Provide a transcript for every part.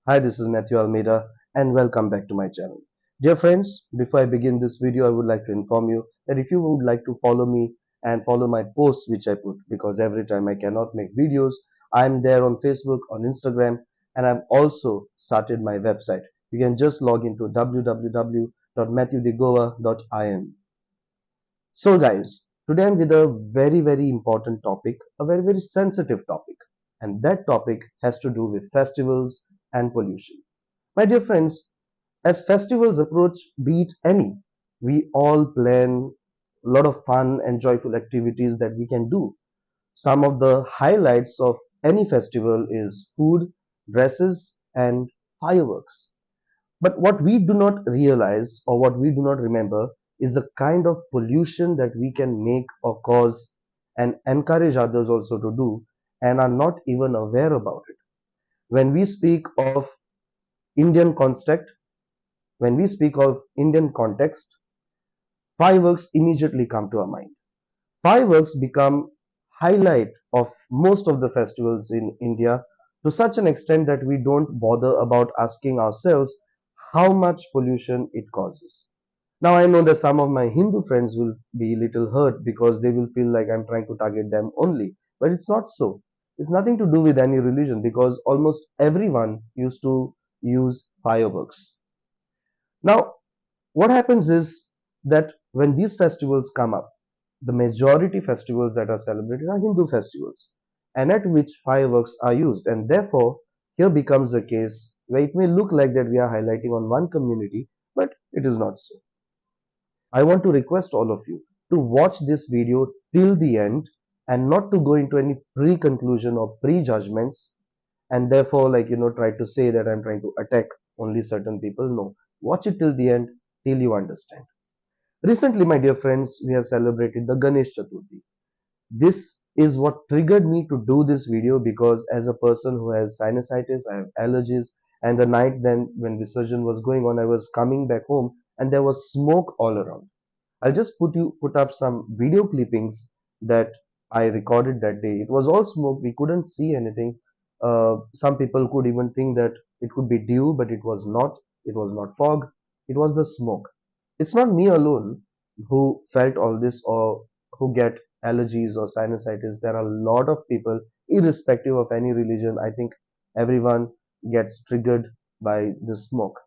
Hi, this is Matthew Almeida and welcome back to my channel. Dear friends, before I begin this video, I would like to inform you that if you would like to follow me and follow my posts which I put, because every time I cannot make videos, I'm there on Facebook, on Instagram, and I've also started my website. You can just log into www.matthewdegoa.in. So guys, today I'm with a very important topic, a very sensitive topic, and that topic has to do with festivals and pollution. My dear friends, as festivals approach, be it any, we all plan a lot of fun and joyful activities that we can do. Some of the highlights of any festival is food, dresses, and fireworks. But what we do not realize or what we do not remember is the kind of pollution that we can make or cause and encourage others also to do and are not even aware about it. When we speak of Indian construct, when we speak of Indian context, fireworks immediately come to our mind. Fireworks become highlight of most of the festivals in India to such an extent that we don't bother about asking ourselves how much pollution it causes. Now I know that some of my Hindu friends will be little hurt because they will feel like I'm trying to target them only, but it's not so. It's nothing to do with any religion because almost everyone used to use fireworks. Now what happens is that when these festivals come up, the majority festivals that are celebrated are Hindu festivals, and at which fireworks are used. And therefore, here becomes a case where it may look like that we are highlighting on one community, but it is not so. I want to request all of you to watch this video till the end and not to go into any pre-conclusion or pre-judgments and therefore try to say that I'm trying to attack only certain people. No, watch it till the end till you understand. Recently, my dear friends, we have celebrated the Ganesh Chaturthi. This is what triggered me to do this video because as a person who has sinusitis, I have allergies, and the night then when Visarjan was going on, I was coming back home and there was smoke all around. I'll just put up some video clippings that I recorded that day. It was all smoke. We couldn't see anything. Some people could even think that it could be dew, but it was not. It was not fog. It was the smoke. It's not me alone who felt all this or who get allergies or sinusitis. There are a lot of people, irrespective of any religion. I think everyone gets triggered by the smoke.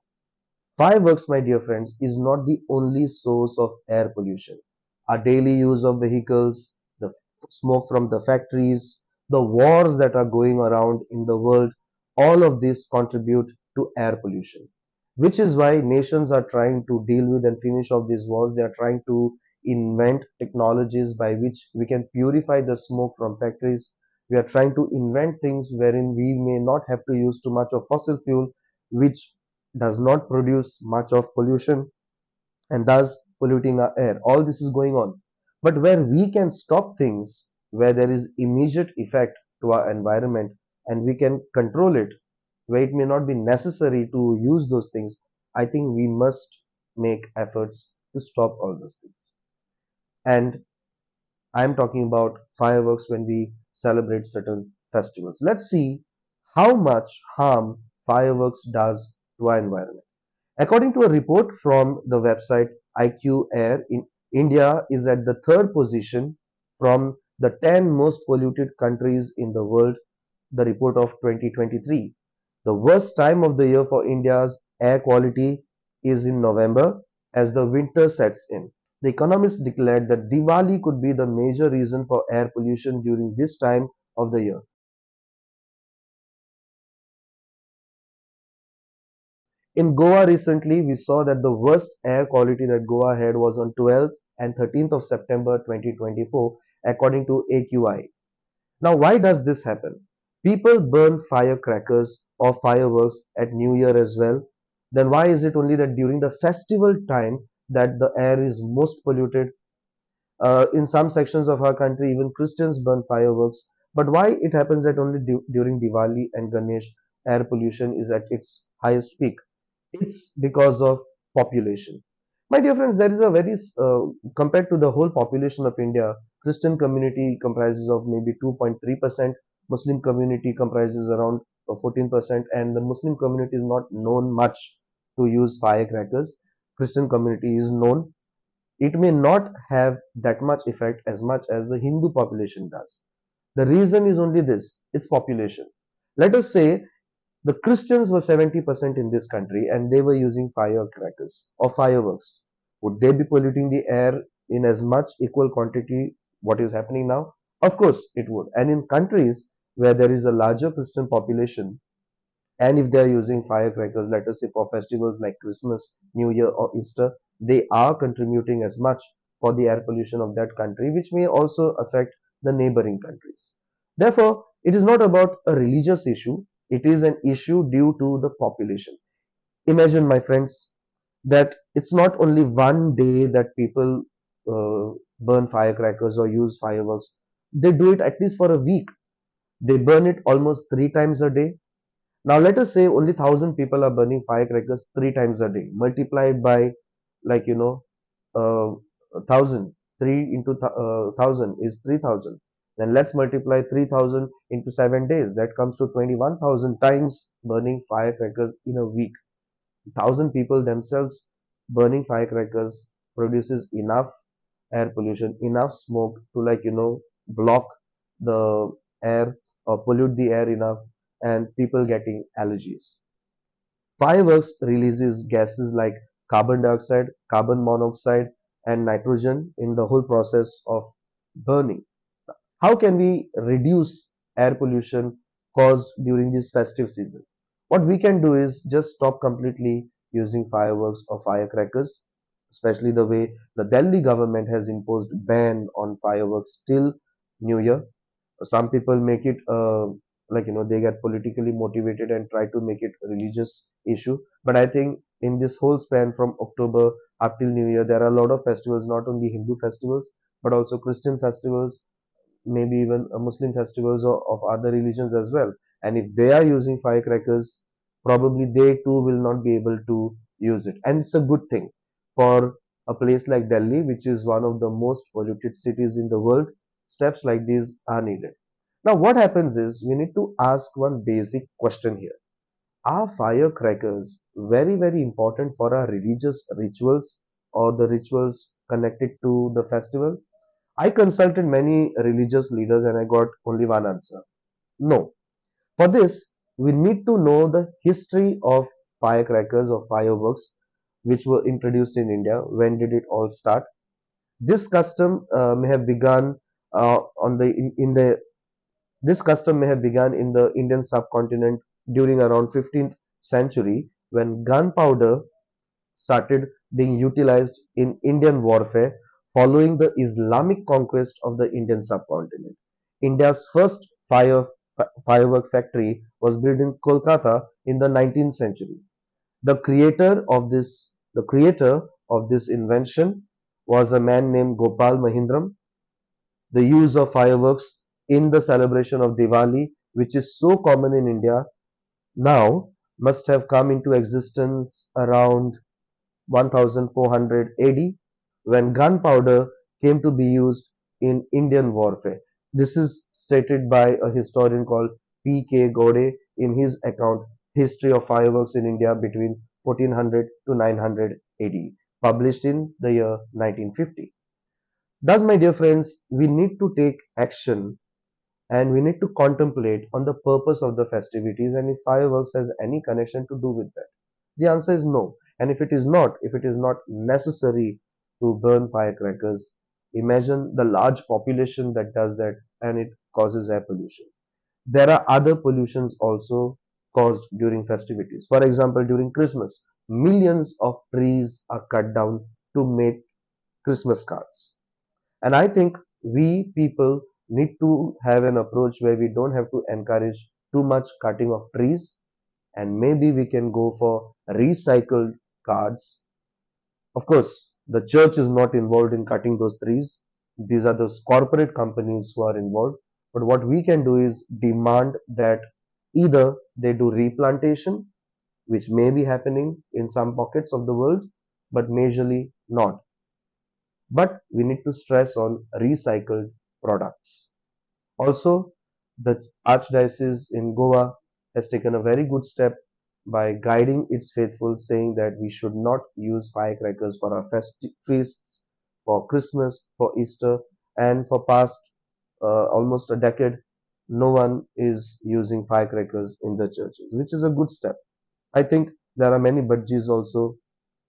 Fireworks, my dear friends, is not the only source of air pollution. Our daily use of vehicles, the smoke from the factories, the wars that are going around in the world, all of this contribute to air pollution. Which is why nations are trying to deal with and finish off these wars. They are trying to invent technologies by which we can purify the smoke from factories. We are trying to invent things wherein we may not have to use too much of fossil fuel, which does not produce much of pollution and thus polluting our air. All this is going on. But where we can stop things, where there is immediate effect to our environment and we can control it, where it may not be necessary to use those things, I think we must make efforts to stop all those things. And I'm talking about fireworks when we celebrate certain festivals. Let's see how much harm fireworks does to our environment. According to a report from the website IQ Air, in India is at the third position from the 10 most polluted countries in the world, the report of 2023. The worst time of the year for India's air quality is in November as the winter sets in. The Economist declared that Diwali could be the major reason for air pollution during this time of the year. In Goa recently, we saw that the worst air quality that Goa had was on 12th and 13th of September 2024, according to AQI. Now, why does this happen? People burn firecrackers or fireworks at New Year as well. Then why is it only that during the festival time that the air is most polluted? In some sections of our country, even Christians burn fireworks. But why it happens that only during Diwali and Ganesh, air pollution is at its highest peak? It's because of population. My dear friends, there is a compared to the whole population of India, Christian community comprises of maybe 2.3%, Muslim community comprises around or 14%, and the Muslim community is not known much to use firecrackers. Christian community is known. It may not have that much effect as much as the Hindu population does. The reason is only this, its population. Let us say the Christians were 70% in this country and they were using firecrackers or fireworks. Would they be polluting the air in as much equal quantity what is happening now? Of course it would. And in countries where there is a larger Christian population, and if they are using firecrackers, let us say for festivals like Christmas, New Year, or Easter, they are contributing as much for the air pollution of that country, which may also affect the neighboring countries. Therefore, it is not about a religious issue, it is an issue due to the population. Imagine, my friends, that it's not only one day that people burn firecrackers or use fireworks, they do it at least for a week. They burn it almost 3 times a day. Now let us say only 1,000 people are burning firecrackers 3 times a day, multiplied by, like, 1,000. 3 into 1,000 is 3,000. Then let's multiply 3,000 into 7 days. That comes to 21,000 times burning firecrackers in a week. 1,000 people themselves burning firecrackers produces enough air pollution, enough smoke to, like, block the air or pollute the air enough, and people getting allergies. Fireworks releases gases like carbon dioxide, carbon monoxide, and nitrogen in the whole process of burning. How can we reduce air pollution caused during this festive season? What we can do is just stop completely using fireworks or firecrackers, especially the way the Delhi government has imposed ban on fireworks till New Year. Some people make it like, they get politically motivated and try to make it a religious issue. But I think in this whole span from October up till New Year, there are a lot of festivals, not only Hindu festivals, but also Christian festivals, maybe even Muslim festivals of other religions as well. And if they are using firecrackers, probably they too will not be able to use it. And it's a good thing for a place like Delhi, which is one of the most polluted cities in the world. Steps like these are needed. Now, what happens is we need to ask one basic question here. Are firecrackers very, very important for our religious rituals or the rituals connected to the festival? I consulted many religious leaders and I got only one answer. No. For this, we need to know the history of firecrackers or fireworks which were introduced in India. When did it all start? This custom may have begun on the in the this custom may have begun in the Indian subcontinent during around 15th century when gunpowder started being utilized in Indian warfare following the Islamic conquest of the Indian subcontinent. India's first firework factory was built in Kolkata in the 19th century. The creator of this invention was a man named Gopal Mahindram. The use of fireworks in the celebration of Diwali, which is so common in India now, must have come into existence around 1400 AD when gunpowder came to be used in Indian warfare. This is stated by a historian called P.K. Gode in his account History of Fireworks in India between 1400 to 900 AD, published in the year 1950. Thus, my dear friends, we need to take action and we need to contemplate on the purpose of the festivities and if fireworks has any connection to do with that. The answer is no. And if it is not necessary to burn firecrackers, imagine the large population that does that and it causes air pollution. There are other pollutions also caused during festivities. For example, during Christmas, millions of trees are cut down to make Christmas cards. And I think we people need to have an approach where we don't have to encourage too much cutting of trees, and maybe we can go for recycled cards. Of course, the church is not involved in cutting those trees. These are those corporate companies who are involved. But what we can do is demand that either they do replantation, which may be happening in some pockets of the world, but majorly not. But we need to stress on recycled products. Also, the Archdiocese in Goa has taken a very good step by guiding its faithful, saying that we should not use firecrackers for our feasts, for Christmas, for Easter, and for past almost a decade, no one is using firecrackers in the churches, which is a good step. I think there are many budgies also,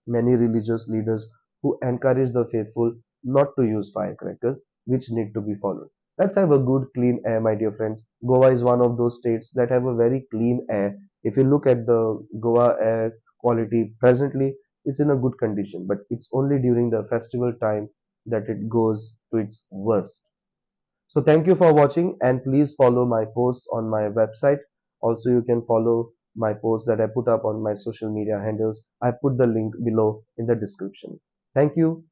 many religious leaders who encourage the faithful not to use firecrackers, which need to be followed. Let's have a good clean air, my dear friends. Goa is one of those states that have a very clean air. If you look at the Goa air quality presently, it's in a good condition, but it's only during the festival time that it goes to its worst. So thank you for watching, and please follow my posts on my website. Also, you can follow my posts that I put up on my social media handles. I put the link below in the description. Thank you.